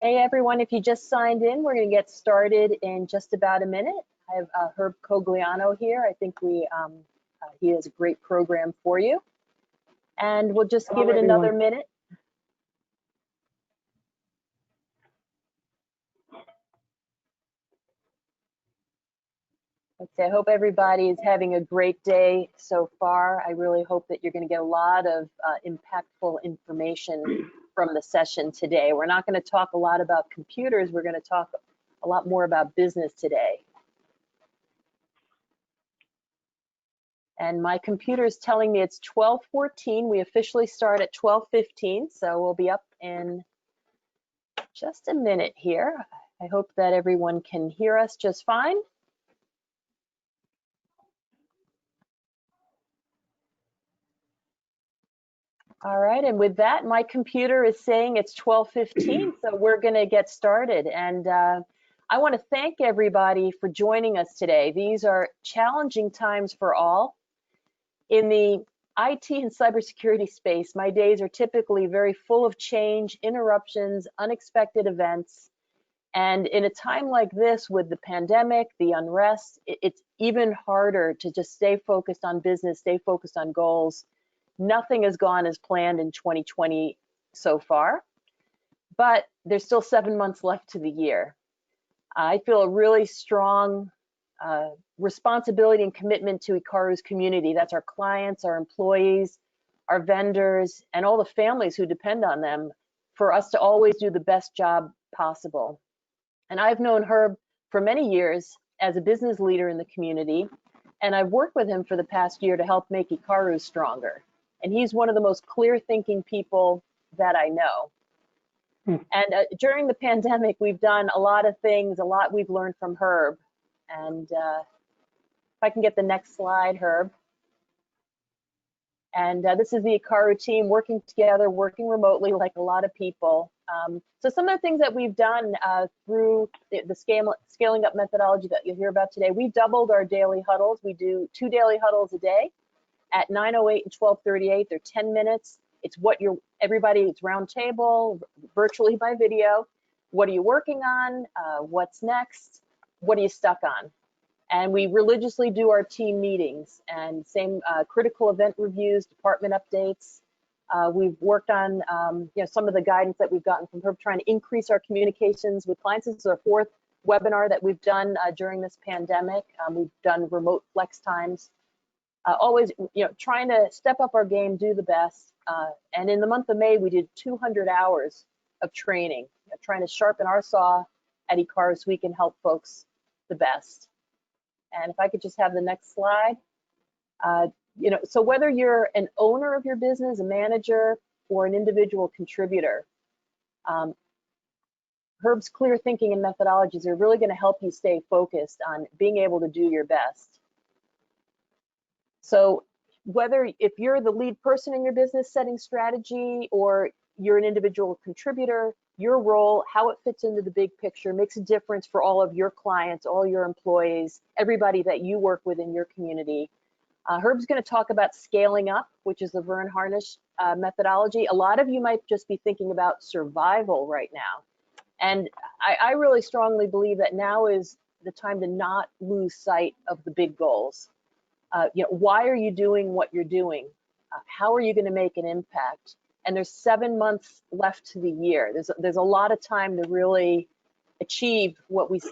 Hey everyone, if you just signed in, we're going to get started in just about a minute. I have Herb Cogliano here. I think he has a great program for you. And we'll just give it another minute. I hope everybody is having a great day so far. I really hope that you're going to get a lot of impactful information from the session today. We're not going to talk a lot about computers. We're going to talk a lot more about business today. And my computer is telling me it's 12:14. We officially start at 12:15, so we'll be up in just a minute here. I hope that everyone can hear us just fine. All right, and with that, my computer is saying it's 12:15, so we're going to get started. And I want to thank everybody for joining us today. These are challenging times for all. In the IT and cybersecurity space, my days are typically very full of change, interruptions, unexpected events. And in a time like this with the pandemic, the unrest, it's even harder to just stay focused on business, stay focused on goals. Nothing has gone as planned in 2020 so far, but there's still 7 months left to the year. I feel a really strong responsibility and commitment to Ikaru's community. That's our clients, our employees, our vendors, and all the families who depend on them for us to always do the best job possible. And I've known Herb for many years as a business leader in the community, and I've worked with him for the past year to help make Ikaru stronger. And he's one of the most clear-thinking people that I know. And during the pandemic, we've done a lot of things, a lot we've learned from Herb. And if I can get the next slide, Herb. And this is the Ikaru team working together, working remotely like a lot of people. So some of the things that we've done through the scaling up methodology that you'll hear about today, we doubled our daily huddles. We do 2 daily huddles a day at 9:08 and 12:38. They're 10 minutes. It's it's round table, virtually by video. What are you working on? What's next? What are you stuck on? And we religiously do our team meetings and same critical event reviews, department updates. We've worked on some of the guidance that we've gotten from Herb, trying to increase our communications with clients. This is our 4th webinar that we've done during this pandemic. We've done remote flex times. Always, trying to step up our game, do the best. And in the month of May, we did 200 hours of training, trying to sharpen our saw at Ikaru so we can help folks the best. And if I could just have the next slide. So whether you're an owner of your business, a manager, or an individual contributor, Herb's clear thinking and methodologies are really going to help you stay focused on being able to do your best. So if you're the lead person in your business setting strategy, or you're an individual contributor, your role, how it fits into the big picture makes a difference for all of your clients, all your employees, everybody that you work with in your community. Herb's going to talk about scaling up, which is the Verne Harnish methodology. A lot of you might just be thinking about survival right now. And I really strongly believe that now is the time to not lose sight of the big goals. Why are you doing what you're doing? How are you going to make an impact? And there's 7 months left to the year. There's a lot of time to really achieve what we've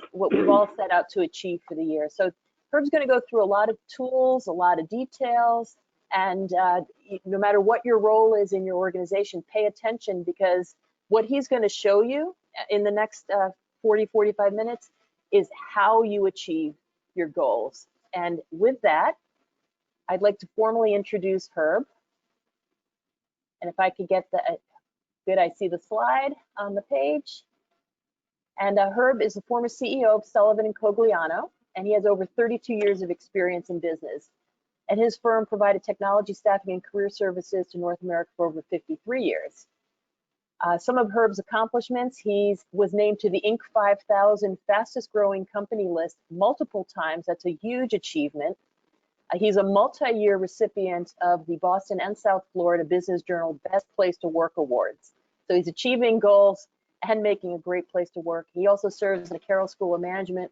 all set out to achieve for the year. So Herb's going to go through a lot of tools, a lot of details, and no matter what your role is in your organization, pay attention, because what he's going to show you in the next 40-45 minutes is how you achieve your goals. And with that, I'd like to formally introduce Herb. And if I could get good, I see the slide on the page. And Herb is the former CEO of Sullivan & Cogliano, and he has over 32 years of experience in business. And his firm provided technology staffing and career services to North America for over 53 years. Some of Herb's accomplishments: he was named to the Inc. 5000 fastest growing company list multiple times. That's a huge achievement. He's a multi-year recipient of the Boston and South Florida Business Journal Best Place to Work Awards. So he's achieving goals and making a great place to work. He also serves on the Carroll School of Management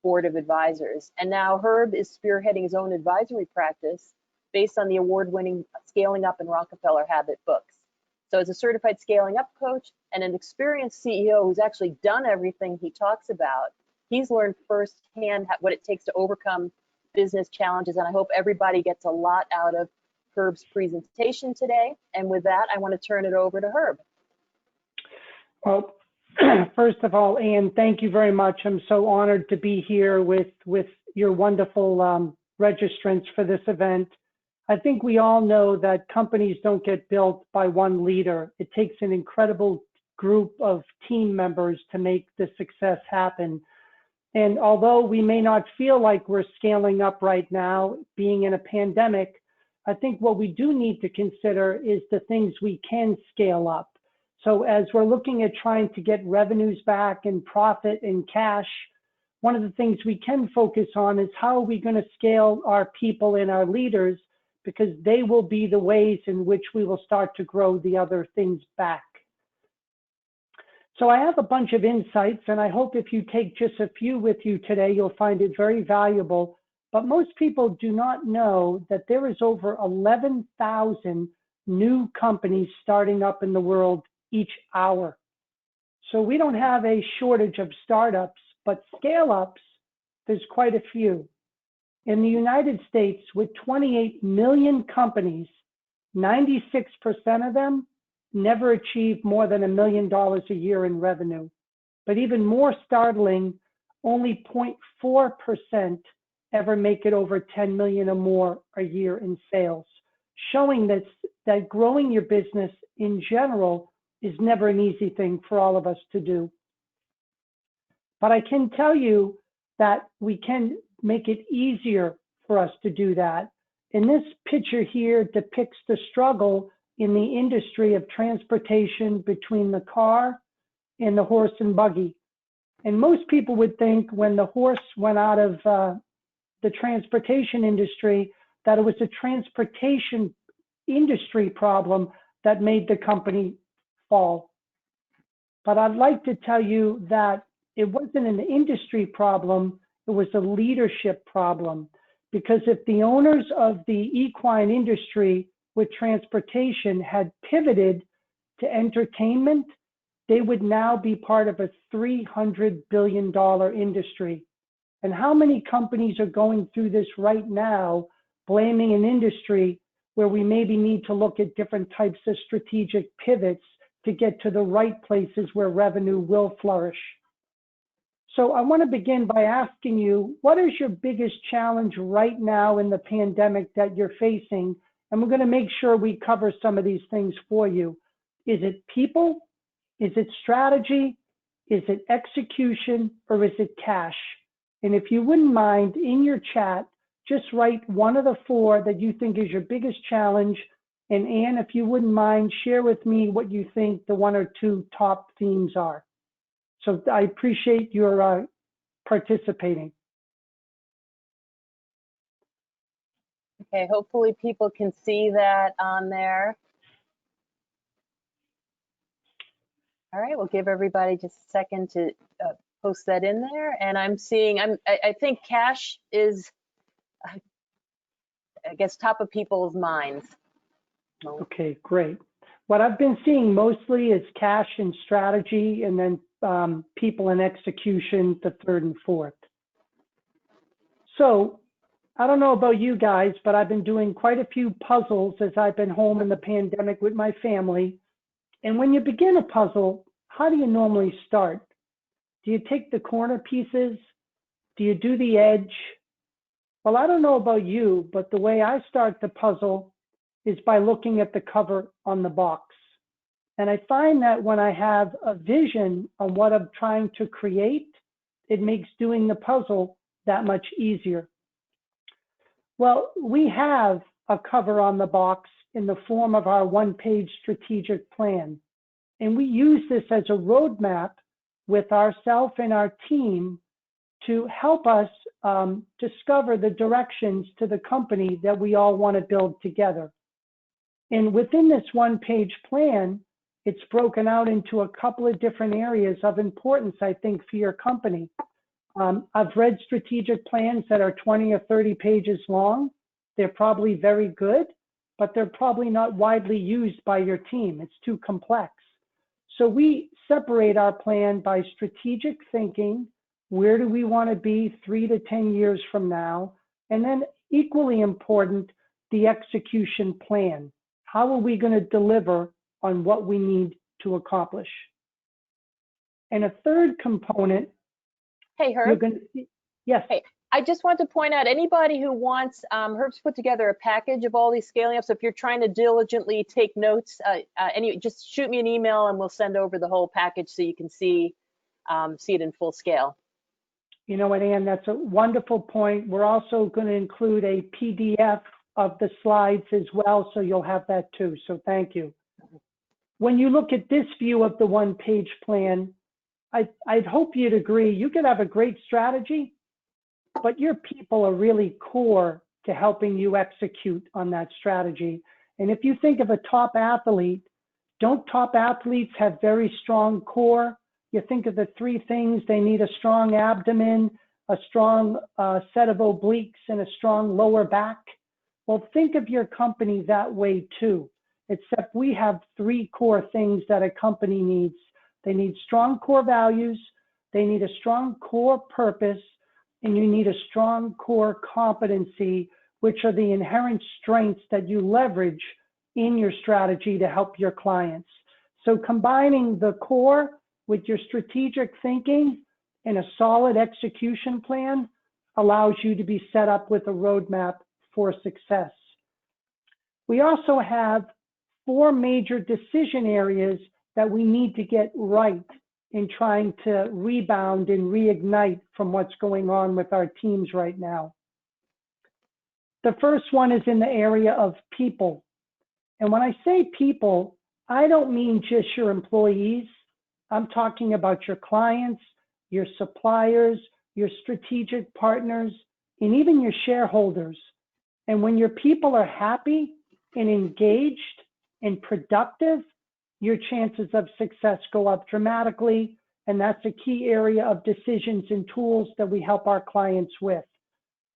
Board of Advisors. And now Herb is spearheading his own advisory practice based on the award-winning Scaling Up and Rockefeller Habit books. So as a certified scaling up coach and an experienced CEO who's actually done everything he talks about, he's learned firsthand what it takes to overcome business challenges. And I hope everybody gets a lot out of Herb's presentation today. And with that, I want to turn it over to Herb. Well, first of all, Ann, thank you very much. I'm so honored to be here with your wonderful registrants for this event. I think we all know that companies don't get built by one leader. It takes an incredible group of team members to make the success happen. And although we may not feel like we're scaling up right now, being in a pandemic, I think what we do need to consider is the things we can scale up. So as we're looking at trying to get revenues back and profit and cash, one of the things we can focus on is how are we going to scale our people and our leaders, because they will be the ways in which we will start to grow the other things back. So I have a bunch of insights, and I hope if you take just a few with you today, you'll find it very valuable. But most people do not know that there is over 11,000 new companies starting up in the world each hour. So we don't have a shortage of startups, but scale-ups, there's quite a few. In the United States, with 28 million companies, 96% of them never achieve more than $1 million a year in revenue. But even more startling, only 0.4% ever make it over 10 million or more a year in sales, showing that growing your business in general is never an easy thing for all of us to do. But I can tell you that we can make it easier for us to do that. And this picture here depicts the struggle in the industry of transportation between the car and the horse and buggy. And most people would think when the horse went out of the transportation industry, that it was a transportation industry problem that made the company fall. But I'd like to tell you that it wasn't an industry problem, it was a leadership problem. Because if the owners of the equine industry with transportation had pivoted to entertainment, they would now be part of a $300 billion industry. And how many companies are going through this right now, blaming an industry where we maybe need to look at different types of strategic pivots to get to the right places where revenue will flourish? So I want to begin by asking you, what is your biggest challenge right now in the pandemic that you're facing? And we're going to make sure we cover some of these things for you. Is it people? Is it strategy? Is it execution? Or is it cash? And if you wouldn't mind, in your chat, just write one of the four that you think is your biggest challenge. And Ann, if you wouldn't mind, share with me what you think the one or two top themes are. So I appreciate your participating. Okay, hopefully people can see that on there. All right, we'll give everybody just a second to post that in there. And I'm seeing, I think cash is, I guess, top of people's minds. Okay, great. What I've been seeing mostly is cash and strategy, and then people and execution, the third and fourth. So I don't know about you guys, but I've been doing quite a few puzzles as I've been home in the pandemic with my family. And when you begin a puzzle, how do you normally start? Do you take the corner pieces? Do you do the edge? Well, I don't know about you, but the way I start the puzzle is by looking at the cover on the box. And I find that when I have a vision on what I'm trying to create, it makes doing the puzzle that much easier. Well, we have a cover on the box in the form of our one-page strategic plan. And we use this as a roadmap with ourselves and our team to help us discover the directions to the company that we all want to build together. And within this one-page plan, It's broken out into a couple of different areas of importance, I think, for your company. I've read strategic plans that are 20 or 30 pages long. They're probably very good, but they're probably not widely used by your team. It's too complex. So we separate our plan by strategic thinking. Where do we want to be 3 to 10 years from now? And then equally important, the execution plan. How are we going to deliver on what we need to accomplish? And a third component, Hey, you're Herb. going to, yes. Hey, I just want to point out, anybody who wants, Herb's put together a package of all these scaling up. So if you're trying to diligently take notes, just shoot me an email and we'll send over the whole package so you can see it in full scale. You know what, Ann, that's a wonderful point. We're also going to include a PDF of the slides as well, so you'll have that too. So thank you. When you look at this view of the one-page plan, I'd hope you'd agree, you could have a great strategy, but your people are really core to helping you execute on that strategy. And if you think of a top athlete, don't top athletes have very strong core? You think of the 3 things: they need a strong abdomen, a strong set of obliques, and a strong lower back. Well, think of your company that way too, except we have 3 core things that a company needs. They need strong core values, they need a strong core purpose, and you need a strong core competency, which are the inherent strengths that you leverage in your strategy to help your clients. So combining the core with your strategic thinking and a solid execution plan allows you to be set up with a roadmap for success. We also have 4 major decision areas that we need to get right in trying to rebound and reignite from what's going on with our teams right now. The first one is in the area of people. And when I say people, I don't mean just your employees. I'm talking about your clients, your suppliers, your strategic partners, and even your shareholders. And when your people are happy and engaged and productive, your chances of success go up dramatically. And that's a key area of decisions and tools that we help our clients with.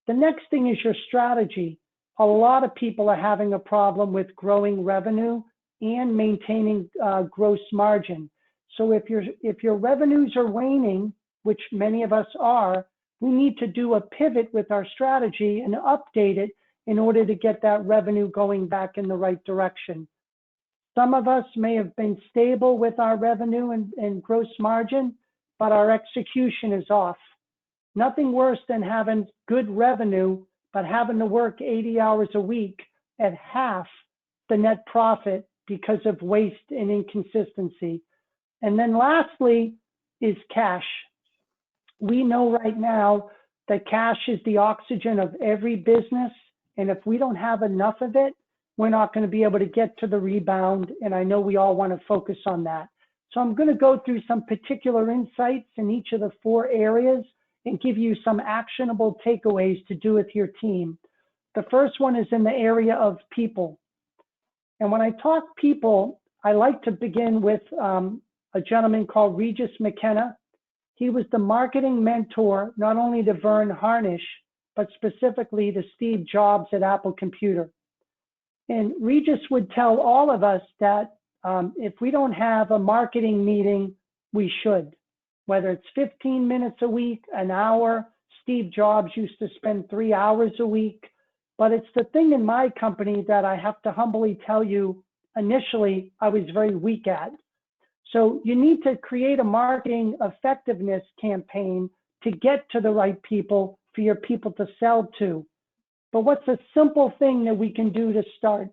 The next thing is your strategy. A lot of people are having a problem with growing revenue and maintaining gross margin. So if your revenues are waning, which many of us are, we need to do a pivot with our strategy and update it in order to get that revenue going back in the right direction. Some of us may have been stable with our revenue and gross margin, but our execution is off. Nothing worse than having good revenue, but having to work 80 hours a week at half the net profit because of waste and inconsistency. And then lastly is cash. We know right now that cash is the oxygen of every business. And if we don't have enough of it, we're not going to be able to get to the rebound. And I know we all want to focus on that. So I'm going to go through some particular insights in each of the 4 areas and give you some actionable takeaways to do with your team. The first one is in the area of people. And when I talk people, I like to begin with a gentleman called Regis McKenna. He was the marketing mentor, not only to Verne Harnish, but specifically to Steve Jobs at Apple Computer. And Regis would tell all of us that if we don't have a marketing meeting, we should. Whether it's 15 minutes a week, an hour. Steve Jobs used to spend 3 hours a week. But it's the thing in my company that I have to humbly tell you, initially, I was very weak at. So you need to create a marketing effectiveness campaign to get to the right people for your people to sell to. But what's a simple thing that we can do to start?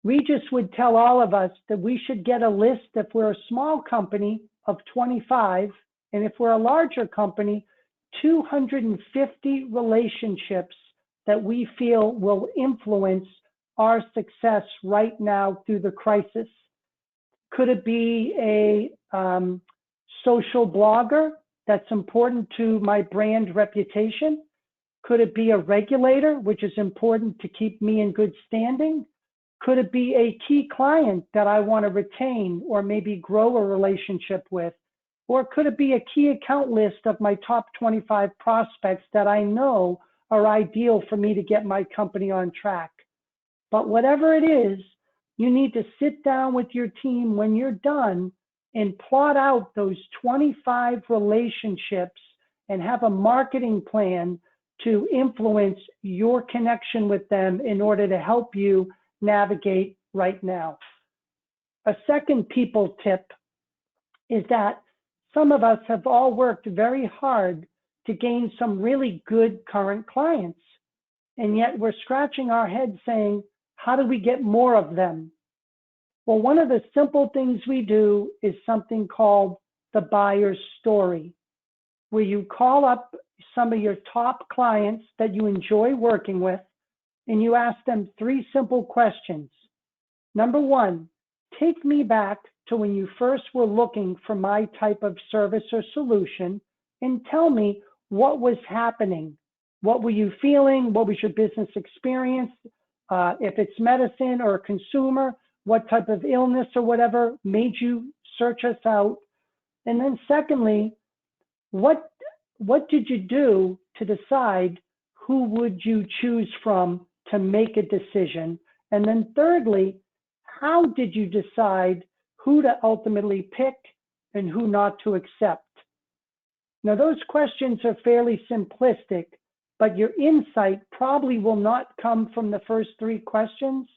Regis would tell all of us that we should get a list, if we're a small company, of 25, and if we're a larger company, 250 relationships that we feel will influence our success right now through the crisis. Could it be a social blogger that's important to my brand reputation? Could it be a regulator, which is important to keep me in good standing? Could it be a key client that I want to retain or maybe grow a relationship with? Or could it be a key account list of my top 25 prospects that I know are ideal for me to get my company on track? But whatever it is, you need to sit down with your team when you're done and plot out those 25 relationships and have a marketing plan to influence your connection with them in order to help you navigate right now. A second people tip is that some of us have all worked very hard to gain some really good current clients, and yet we're scratching our head saying, how do we get more of them? Well, one of the simple things we do is something called the buyer's story, where you call up some of your top clients that you enjoy working with, and you ask them 3 simple questions. Number 1, take me back to when you first were looking for my type of service or solution, and tell me what was happening. What were you feeling? What was your business experience? If it's medicine or a consumer, what type of illness or whatever made you search us out? And then secondly, what did you do to decide who would you choose from to make a decision? And then thirdly, how did you decide who to ultimately pick and who not to accept? Now, those questions are fairly simplistic, but your insight probably will not come from the first 3 questions.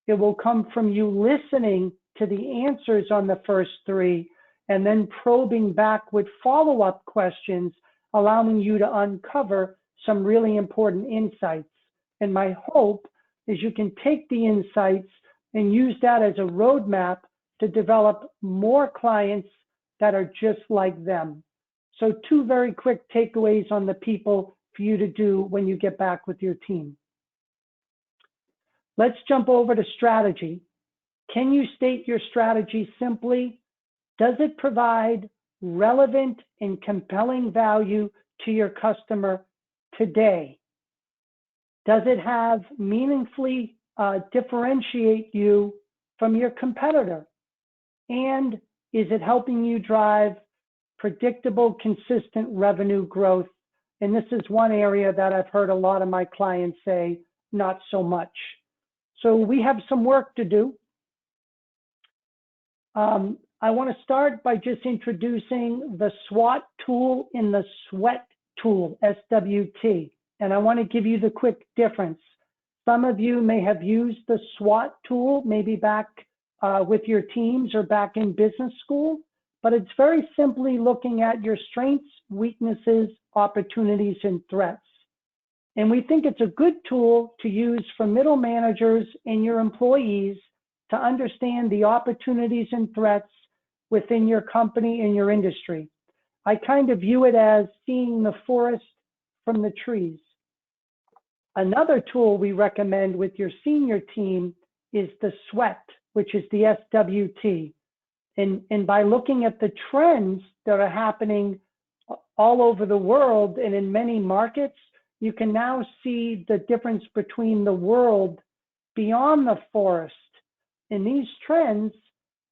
It will come from you listening to the answers on the first 3 and then probing back with follow-up questions, allowing you to uncover some really important insights. And my hope is you can take the insights and use that as a roadmap to develop more clients that are just like them. So 2 very quick takeaways on the people for you to do when you get back with your team. Let's jump over to strategy. Can you state your strategy simply? Does it provide relevant and compelling value to your customer today? Does it have meaningfully differentiate you from your competitor? And is it helping you drive predictable, consistent revenue growth? And this is one area that I've heard a lot of my clients say, not so much. So we have some work to do. I want to start by just introducing the SWOT tool in the SWET tool, SWT. And I want to give you the quick difference. Some of you may have used the SWOT tool, maybe back with your teams or back in business school, but it's very simply looking at your strengths, weaknesses, opportunities, and threats. And we think it's a good tool to use for middle managers and your employees to understand the opportunities and threats within your company and your industry. I kind of view it as seeing the forest from the trees. Another tool we recommend with your senior team is the SWET, which is the SWT. And by looking at the trends that are happening all over the world and in many markets, you can now see the difference between the world beyond the forest. And these trends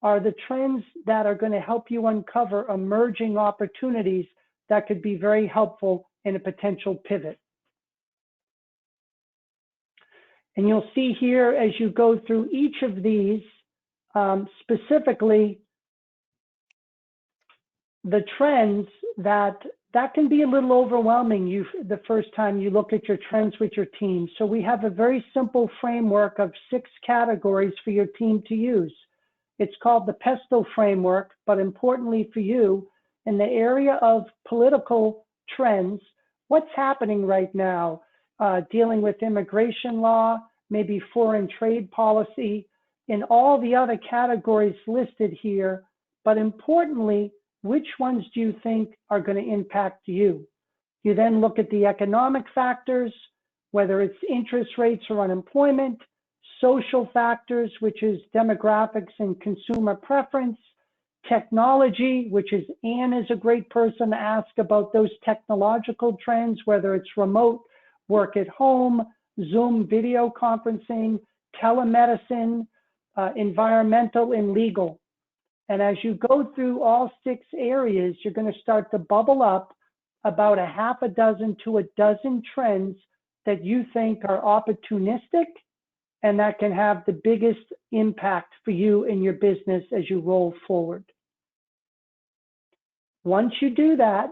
are the trends that are going to help you uncover emerging opportunities that could be very helpful in a potential pivot. And you'll see here as you go through each of these, specifically the trends that can be a little overwhelming the first time you look at your trends with your team. So we have a very simple framework of 6 categories for your team to use. It's called the PESTLE framework, but importantly for you, in the area of political trends, what's happening right now, dealing with immigration law, maybe foreign trade policy, and all the other categories listed here, but importantly, which ones do you think are going to impact you? You then look at the economic factors, whether it's interest rates or unemployment, social factors, which is demographics and consumer preference, technology, which is Anne is a great person to ask about those technological trends, whether it's remote work at home, Zoom video conferencing, telemedicine, environmental, and legal. And as you go through all 6 areas, you're going to start to bubble up about a half a dozen to a dozen trends that you think are opportunistic and that can have the biggest impact for you and your business as you roll forward. Once you do that,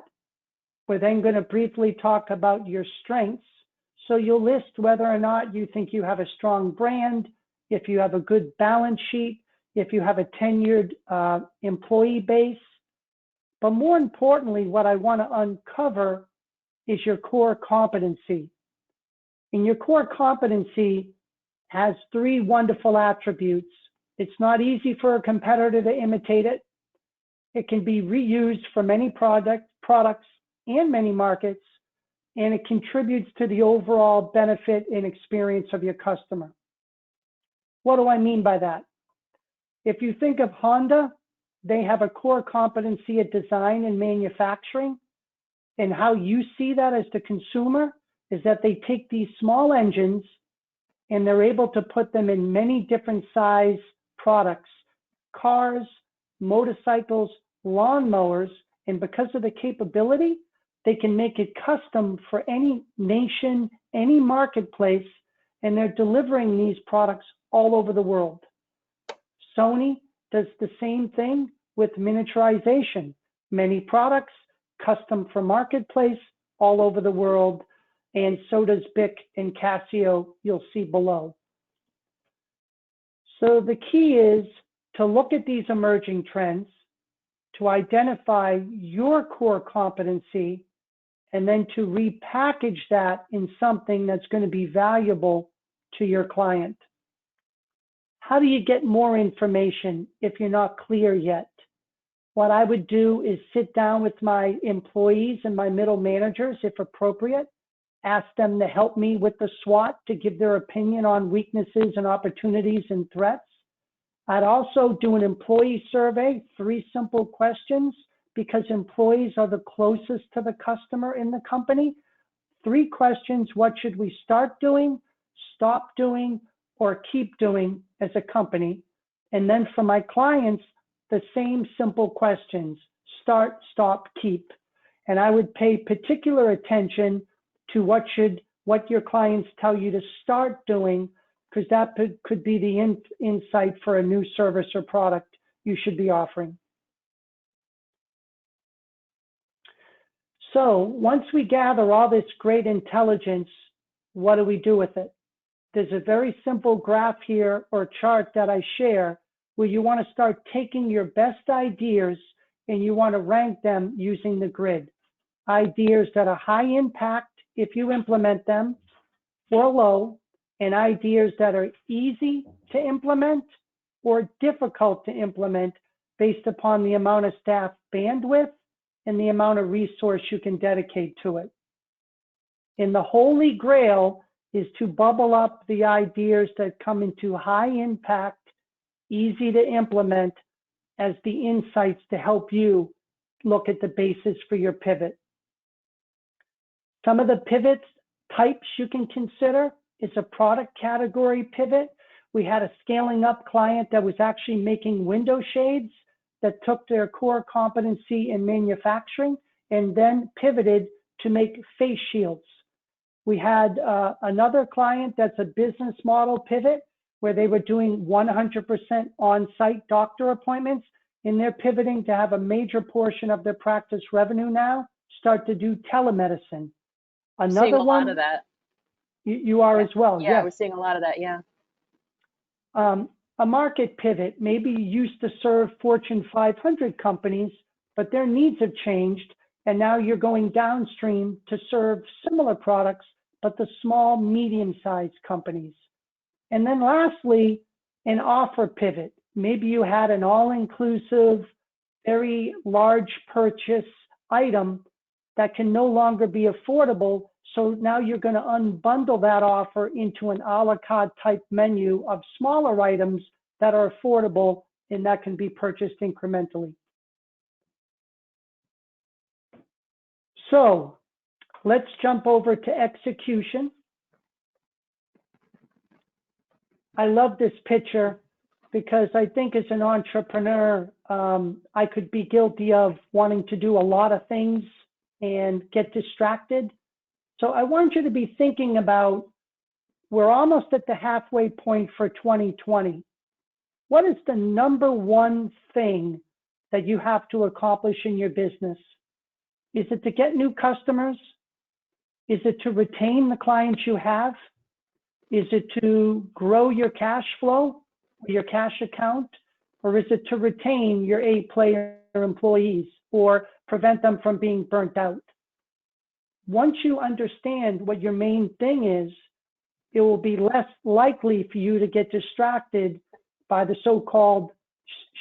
we're then going to briefly talk about your strengths. So you'll list whether or not you think you have a strong brand, if you have a good balance sheet, if you have a tenured employee base. But more importantly, what I want to uncover is your core competency. And your core competency has 3 wonderful attributes. It's not easy for a competitor to imitate it. It can be reused for many products and many markets, and it contributes to the overall benefit and experience of your customer. What do I mean by that? If you think of Honda, they have a core competency at design and manufacturing, and how you see that as the consumer is that they take these small engines and they're able to put them in many different size products, cars, motorcycles, lawnmowers, and because of the capability, they can make it custom for any nation, any marketplace, and they're delivering these products all over the world. Sony does the same thing with miniaturization. Many products, custom for marketplace, all over the world, and so does Bic and Casio, you'll see below. So the key is to look at these emerging trends, to identify your core competency, and then to repackage that in something that's going to be valuable to your client. How do you get more information if you're not clear yet? What I would do is sit down with my employees and my middle managers, if appropriate, ask them to help me with the SWOT to give their opinion on weaknesses and opportunities and threats. I'd also do an employee survey, 3 simple questions, because employees are the closest to the customer in the company. 3 questions: what should we start doing, stop doing, or keep doing as a company? And then for my clients, the same simple questions: start, stop, keep. And I would pay particular attention to what your clients tell you to start doing, because that could be the insight for a new service or product you should be offering. So once we gather all this great intelligence, what do we do with it? There's a very simple graph here or chart that I share where you want to start taking your best ideas and you want to rank them using the grid. Ideas that are high impact if you implement them or low, and ideas that are easy to implement or difficult to implement based upon the amount of staff bandwidth and the amount of resource you can dedicate to it. And the holy grail is to bubble up the ideas that come into high impact, easy to implement as the insights to help you look at the basis for your pivot. Some of the pivots types you can consider is a product category pivot. We had a scaling up client that was actually making window shades that took their core competency in manufacturing and then pivoted to make face shields. We had another client that's a business model pivot where they were doing 100% on-site doctor appointments, and they're pivoting to have a major portion of their practice revenue now start to do telemedicine. Another seeing a one, lot of that. You are as well. Yeah, yes. we're seeing a lot of that. Yeah. A market pivot. Maybe you used to serve Fortune 500 companies, but their needs have changed, and now you're going downstream to serve similar products, but the small, medium-sized companies. And then lastly, an offer pivot. Maybe you had an all-inclusive, very large purchase item that can no longer be affordable. So now you're going to unbundle that offer into an a la carte type menu of smaller items that are affordable and that can be purchased incrementally. So let's jump over to execution. I love this picture because I think as an entrepreneur, I could be guilty of wanting to do a lot of things and get distracted. So I want you to be thinking about, we're almost at the halfway point for 2020. What is the number one thing that you have to accomplish in your business? Is it to get new customers? Is it to retain the clients you have? Is it to grow your cash flow, your cash account? Or is it to retain your A-player employees or prevent them from being burnt out? Once you understand what your main thing is, it will be less likely for you to get distracted by the so-called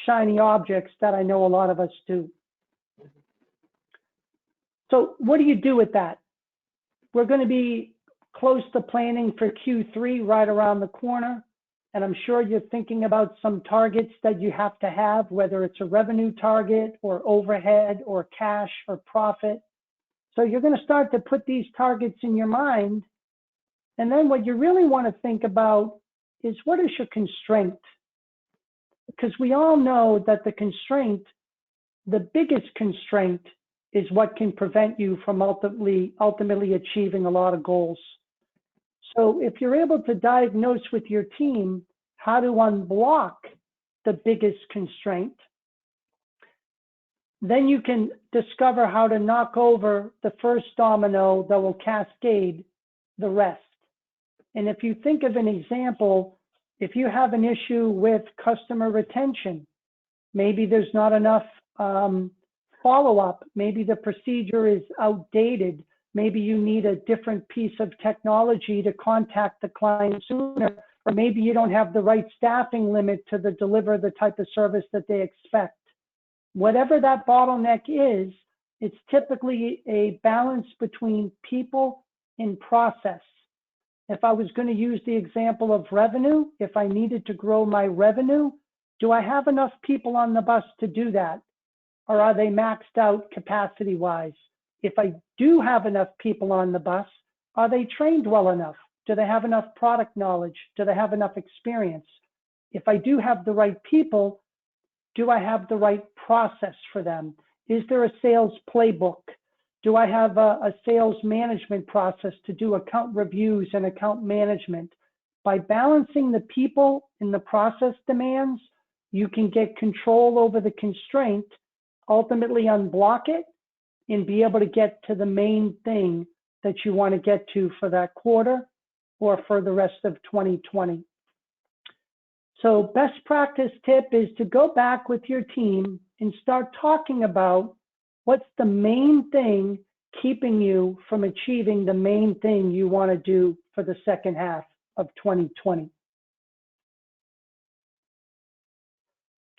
shiny objects that I know a lot of us do. So what do you do with that? We're going to be close to planning for Q3 right around the corner. And I'm sure you're thinking about some targets that you have to have, whether it's a revenue target or overhead or cash or profit. So you're going to start to put these targets in your mind. And then what you really want to think about is, what is your constraint? Because we all know that the constraint, the biggest constraint, is what can prevent you from ultimately achieving a lot of goals. So if you're able to diagnose with your team how to unblock the biggest constraint, then you can discover how to knock over the first domino that will cascade the rest. And if you think of an example, if you have an issue with customer retention, maybe there's not enough follow-up, maybe the procedure is outdated, maybe you need a different piece of technology to contact the client sooner, or maybe you don't have the right staffing limit to deliver the type of service that they expect. Whatever that bottleneck is, it's typically a balance between people and process. If I was going to use the example of revenue, if I needed to grow my revenue, do I have enough people on the bus to do that? Or are they maxed out capacity-wise? If I do have enough people on the bus, are they trained well enough? Do they have enough product knowledge? Do they have enough experience? If I do have the right people, do I have the right process for them? Is there a sales playbook? Do I have a sales management process to do account reviews and account management? By balancing the people and the process demands, you can get control over the constraint, ultimately unblock it, and be able to get to the main thing that you want to get to for that quarter or for the rest of 2020. So best practice tip is to go back with your team and start talking about what's the main thing keeping you from achieving the main thing you want to do for the second half of 2020.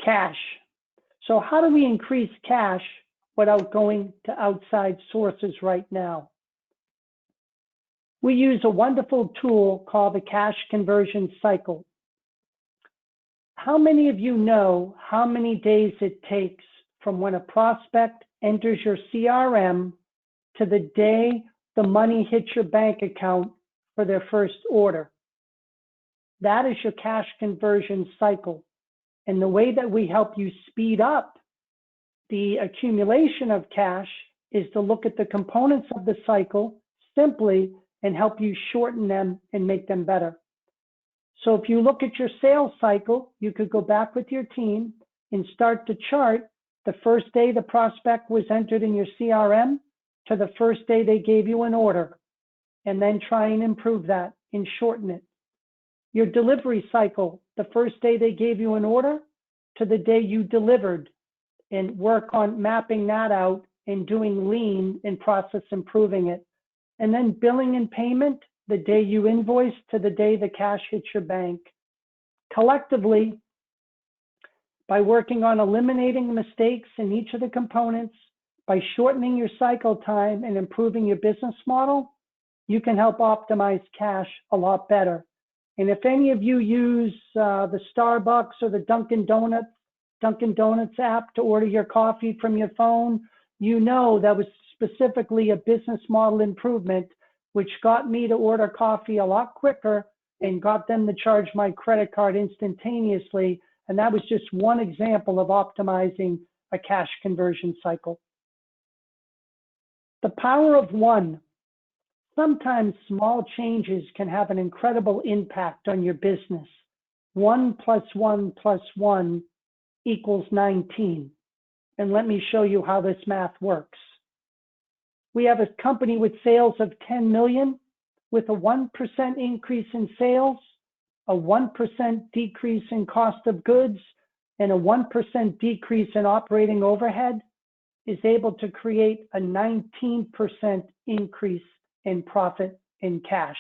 Cash. So how do we increase cash without going to outside sources right now? We use a wonderful tool called the cash conversion cycle. How many of you know how many days it takes from when a prospect enters your CRM to the day the money hits your bank account for their first order? That is your cash conversion cycle. And the way that we help you speed up the accumulation of cash is to look at the components of the cycle simply and help you shorten them and make them better. So if you look at your sales cycle, you could go back with your team and start to chart the first day the prospect was entered in your CRM to the first day they gave you an order, and then try and improve that and shorten it. Your delivery cycle, the first day they gave you an order to the day you delivered, and work on mapping that out and doing lean and process improving it. And then billing and payment, the day you invoice to the day the cash hits your bank. Collectively, by working on eliminating mistakes in each of the components, by shortening your cycle time and improving your business model, you can help optimize cash a lot better. And if any of you use the Starbucks or the Dunkin' Donuts app to order your coffee from your phone, you know that was specifically a business model improvement, which got me to order coffee a lot quicker and got them to charge my credit card instantaneously. And that was just one example of optimizing a cash conversion cycle. The power of one. Sometimes small changes can have an incredible impact on your business. 1 + 1 + 1 = 19. And let me show you how this math works. We have a company with sales of 10 million with a 1% increase in sales, a 1% decrease in cost of goods, and a 1% decrease in operating overhead is able to create a 19% increase in profit in cash.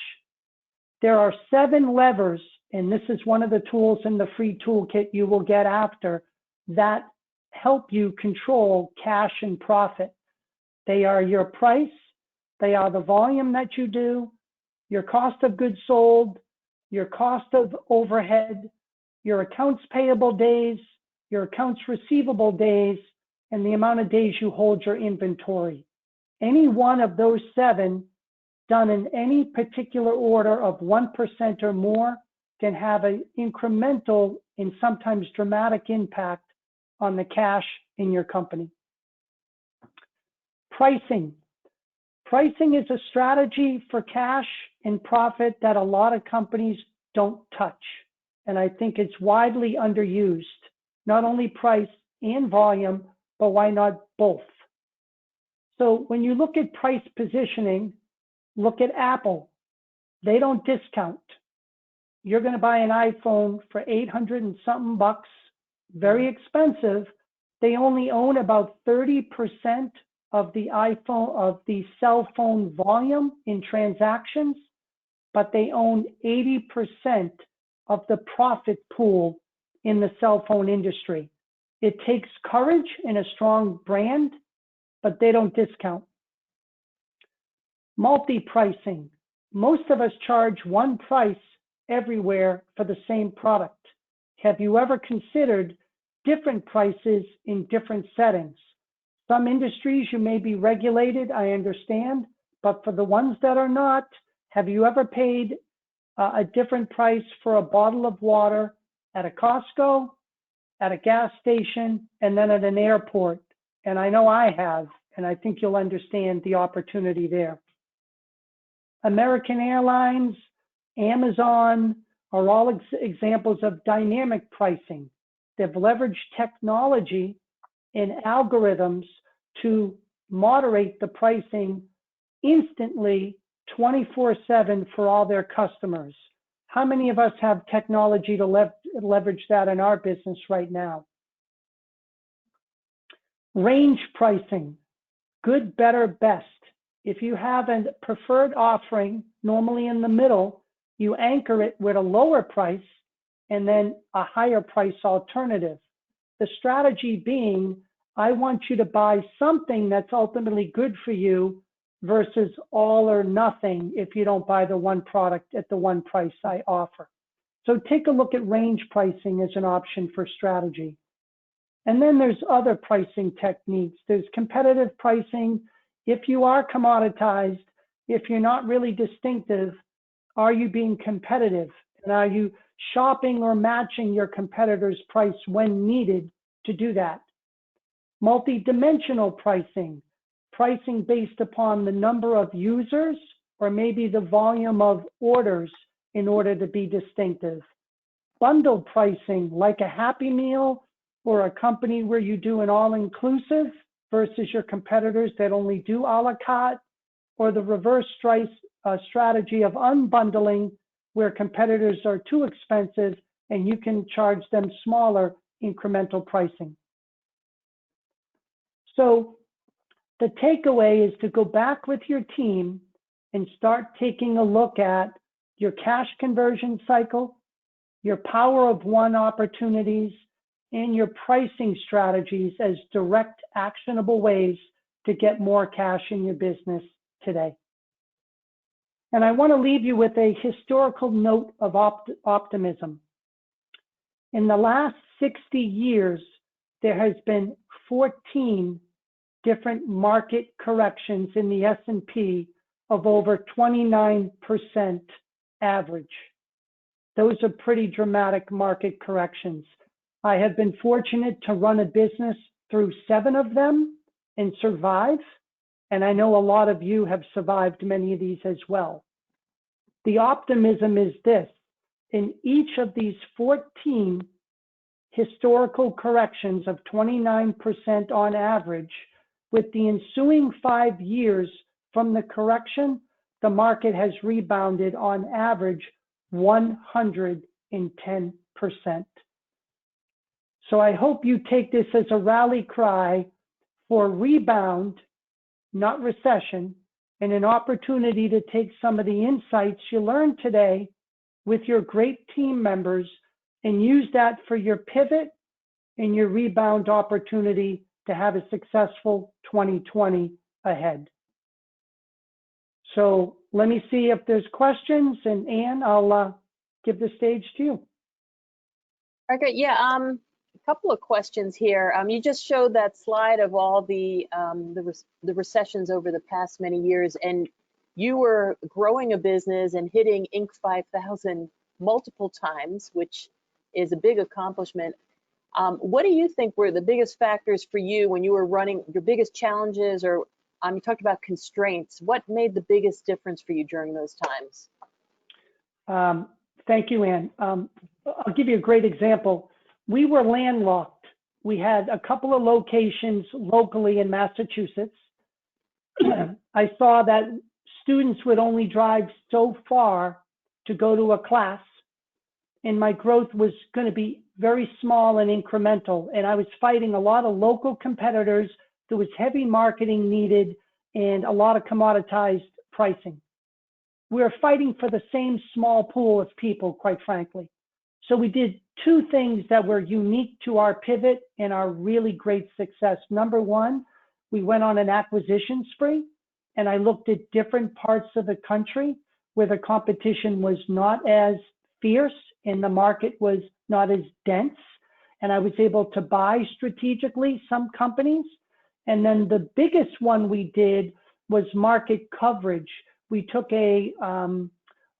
There are 7 levers, and this is one of the tools in the free toolkit you will get after, that help you control cash and profit. They are your price, they are the volume that you do, your cost of goods sold, your cost of overhead, your accounts payable days, your accounts receivable days, and the amount of days you hold your inventory. Any one of those 7 done in any particular order of 1% or more can have an incremental and sometimes dramatic impact on the cash in your company. Pricing. Pricing is a strategy for cash and profit that a lot of companies don't touch. And I think it's widely underused. Not only price and volume, but why not both? So when you look at price positioning, look at Apple. They don't discount. You're going to buy an iPhone for 800 and something bucks, very expensive. They only own about 30% of the iPhone, of the cell phone volume in transactions, but they own 80% of the profit pool in the cell phone industry. It takes courage and a strong brand, but they don't discount. Multi-pricing. Most of us charge one price everywhere for the same product. Have you ever considered different prices in different settings? Some industries you may be regulated, I understand, but for the ones that are not, have you ever paid a different price for a bottle of water at a Costco, at a gas station, and then at an airport? And I know I have, and I think you'll understand the opportunity there. American Airlines, Amazon are all examples of dynamic pricing. They've leveraged technology and algorithms to moderate the pricing instantly 24/7 for all their customers. How many of us have technology to leverage that in our business right now? Range pricing, good, better, best. If you have a preferred offering, normally in the middle, you anchor it with a lower price and then a higher price alternative. The strategy being, I want you to buy something that's ultimately good for you versus all or nothing if you don't buy the one product at the one price I offer. So take a look at range pricing as an option for strategy. And then there's other pricing techniques. There's competitive pricing. If you are commoditized, if you're not really distinctive, are you being competitive? And are you shopping or matching your competitor's price when needed to do that? Multi-dimensional pricing, pricing based upon the number of users or maybe the volume of orders in order to be distinctive. Bundle pricing, like a Happy Meal or a company where you do an all-inclusive versus your competitors that only do a la carte, or the reverse strategy of unbundling where competitors are too expensive and you can charge them smaller incremental pricing. So the takeaway is to go back with your team and start taking a look at your cash conversion cycle, your power of one opportunities, and your pricing strategies as direct actionable ways to get more cash in your business today. And I want to leave you with a historical note of optimism. In the last 60 years, there has been 14 different market corrections in the S&P of over 29% average. those are pretty dramatic market corrections. I have been fortunate to run a business through 7 of them and survive. And I know a lot of you have survived many of these as well. The optimism is this: in each of these 14 historical corrections of 29% on average, with the ensuing 5 years from the correction, the market has rebounded on average 110%. So I hope you take this as a rally cry for rebound, not recession, and an opportunity to take some of the insights you learned today with your great team members and use that for your pivot and your rebound opportunity to have a successful 2020 ahead. So let me see if there's questions, and Ann, I'll give the stage to you. Okay, yeah, a couple of questions here. You just showed that slide of all the recessions over the past many years, and you were growing a business and hitting Inc. 5000 multiple times, which is a big accomplishment. What do you think were the biggest factors for you when you were running, your biggest challenges, or you talked about constraints? What made the biggest difference for you during those times? Thank you, Ann. I'll give you a great example. We were landlocked. We had a couple of locations locally in Massachusetts. I saw that students would only drive so far to go to a class, and my growth was going to be very small and incremental. And I was fighting a lot of local competitors. There was heavy marketing needed and a lot of commoditized pricing. We were fighting for the same small pool of people, quite frankly. So we did 2 things that were unique to our pivot and our really great success. Number one, we went on an acquisition spree, and I looked at different parts of the country where the competition was not as fierce and the market was not as dense. And I was able to buy strategically some companies. And then the biggest one we did was market coverage. We took a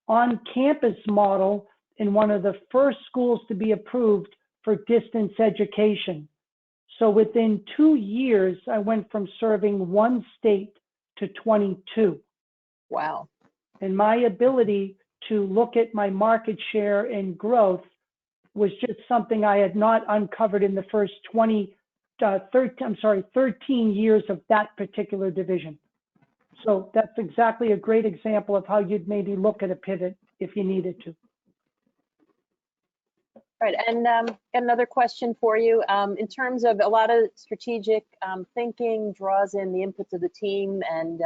on-campus model in one of the first schools to be approved for distance education. So within 2 years, I went from serving 1 state to 22. Wow. And my ability to look at my market share and growth was just something I had not uncovered in the first 13 years of that particular division. So that's exactly a great example of how you'd maybe look at a pivot if you needed to. All right, and another question for you. In terms of a lot of strategic thinking draws in the inputs of the team and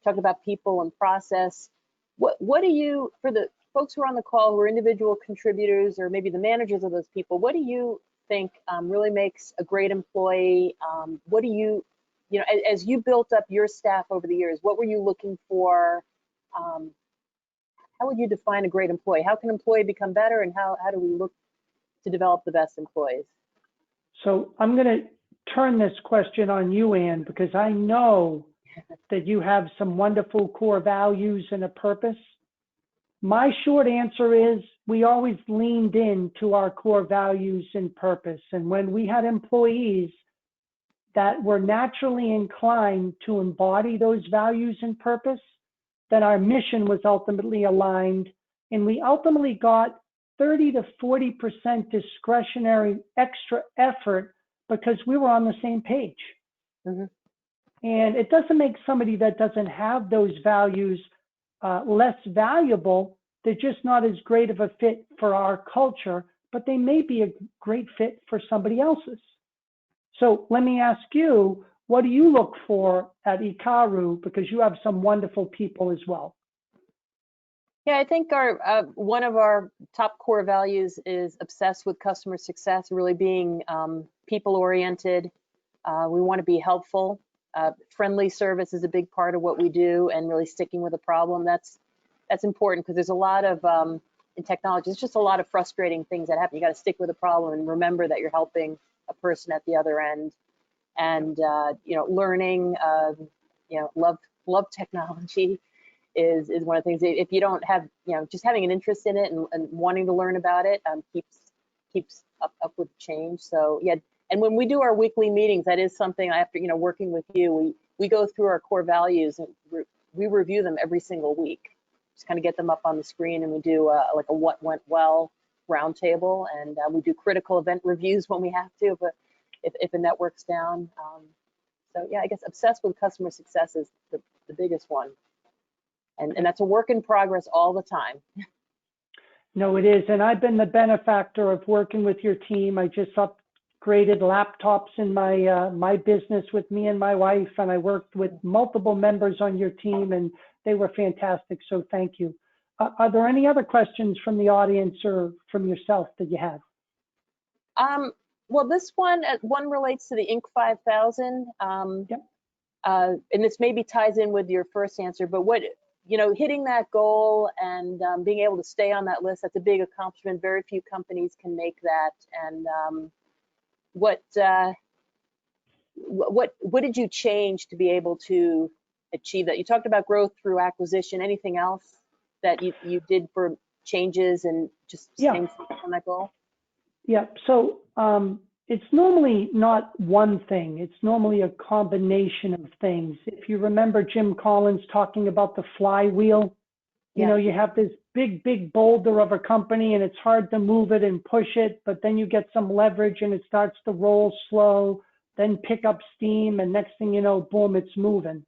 talk about people and process. What do you, for the folks who are on the call who are individual contributors or maybe the managers of those people, what do you think really makes a great employee? What do you, as you built up your staff over the years, what were you looking for? How would you define a great employee? How can an employee become better, and how do we look to develop the best employees? So I'm going to turn this question on you, Ann, because I know that you have some wonderful core values and a purpose. My short answer is we always leaned into our core values and purpose. And when we had employees that were naturally inclined to embody those values and purpose, then our mission was ultimately aligned, and we ultimately got 30 to 40% discretionary extra effort because we were on the same page. Mm-hmm. And it doesn't make somebody that doesn't have those values less valuable. They're just not as great of a fit for our culture, but they may be a great fit for somebody else's. So let me ask you, what do you look for at Ikaru? Because you have some wonderful people as well. Yeah, I think our one of our top core values is obsessed with customer success, really being people-oriented. We want to be helpful. Friendly service is a big part of what we do, and really sticking with a problem. That's important because there's a lot of in technology, it's just a lot of frustrating things that happen. You got to stick with a problem and remember that you're helping a person at the other end. And learning, love technology, is one of the things. If you don't have, just having an interest in it and wanting to learn about it, keeps up with change. So yeah, and when we do our weekly meetings, that is something after, working with you, we go through our core values and we review them every single week. Just kind of get them up on the screen, and we do like a what went well roundtable, and we do critical event reviews when we have to, but if a network's down. So yeah, I guess obsessed with customer success is the biggest one. And that's a work in progress all the time. No, it is. And I've been the benefactor of working with your team. I just upgraded laptops in my business with me and my wife, and I worked with multiple members on your team, and they were fantastic. So thank you. Are there any other questions from the audience or from yourself that you have? Well, this one relates to the Inc. 5000. Yep. And this maybe ties in with your first answer, but hitting that goal and being able to stay on that list, that's a big accomplishment. Very few companies can make that. And what did you change to be able to achieve that? You talked about growth through acquisition. Anything else that you did for changes and just staying on that goal? Yeah, so it's normally not one thing. It's normally a combination of things. If you remember Jim Collins talking about the flywheel, you have this big boulder of a company and it's hard to move it and push it, but then you get some leverage and it starts to roll slow, then pick up steam, and next thing you know, boom, it's moving.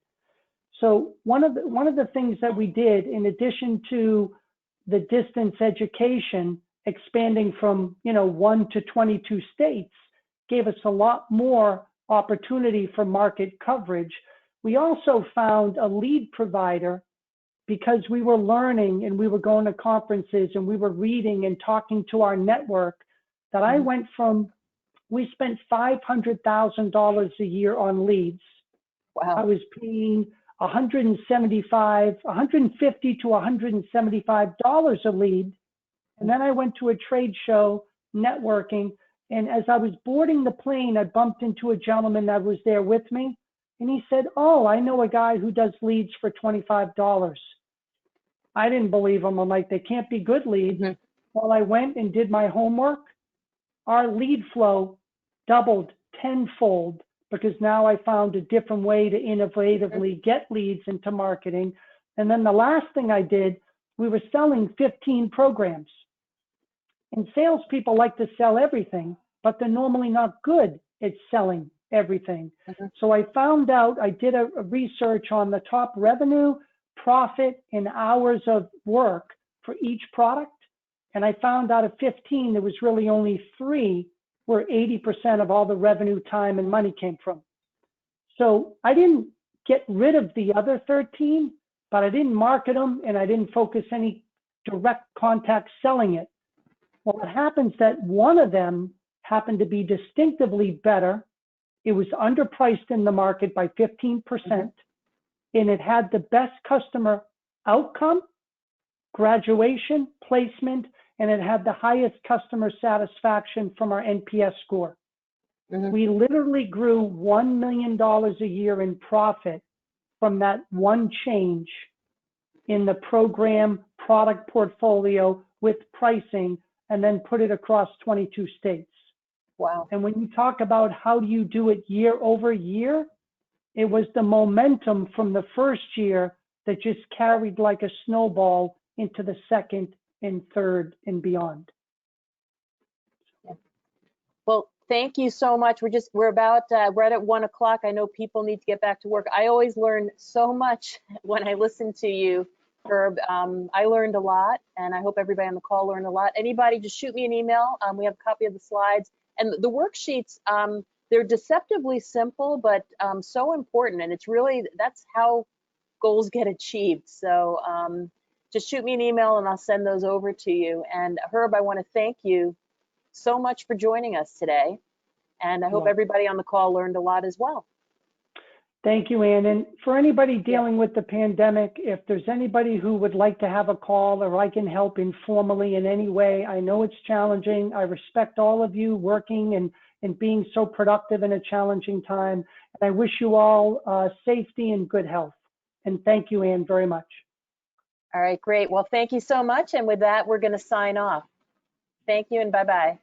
So one of the things that we did, in addition to the distance education, expanding from 1 to 22 states, gave us a lot more opportunity for market coverage. We also found a lead provider because we were learning and we were going to conferences and we were reading and talking to our network, that I went from, we spent $500,000 a year on leads. Wow. I was paying $150 to $175 a lead. And then I went to a trade show, networking, and as I was boarding the plane, I bumped into a gentleman that was there with me, and he said, "Oh, I know a guy who does leads for $25. I didn't believe him. I'm like, they can't be good leads. Well, I went and did my homework. Our lead flow doubled tenfold because now I found a different way to innovatively get leads into marketing. And then the last thing I did, we were selling 15 programs. And salespeople like to sell everything, but they're normally not good at selling everything. So I found out, I did a research on the top revenue, profit, and hours of work for each product. And I found out of 15, there was really only 3 where 80% of all the revenue, time, and money came from. So I didn't get rid of the other 13, but I didn't market them and I didn't focus any direct contact selling it. Well, it happens that one of them happened to be distinctively better. It was underpriced in the market by 15%, and it had the best customer outcome, graduation, placement, and it had the highest customer satisfaction from our NPS score. We literally grew $1 million a year in profit from that one change in the program product portfolio with pricing, and then put it across 22 states. Wow. And when you talk about how do you do it year over year, it was the momentum from the first year that just carried like a snowball into the second and third and beyond. Well, thank you so much. We're right at 1 o'clock. I know people need to get back to work. I always learn so much when I listen to you, Herb. I learned a lot, and I hope everybody on the call learned a lot. Anybody, just shoot me an email. We have a copy of the slides and the worksheets. They're deceptively simple, but so important. And it's really, that's how goals get achieved. So just shoot me an email and I'll send those over to you. And Herb, I want to thank you so much for joining us today. And I hope everybody on the call learned a lot as well. Thank you, Ann. And for anybody dealing with the pandemic, if there's anybody who would like to have a call or I can help informally in any way, I know it's challenging. I respect all of you working and being so productive in a challenging time. And I wish you all safety and good health. And thank you, Ann, very much. All right, great. Well, thank you so much. And with that, we're going to sign off. Thank you and bye-bye.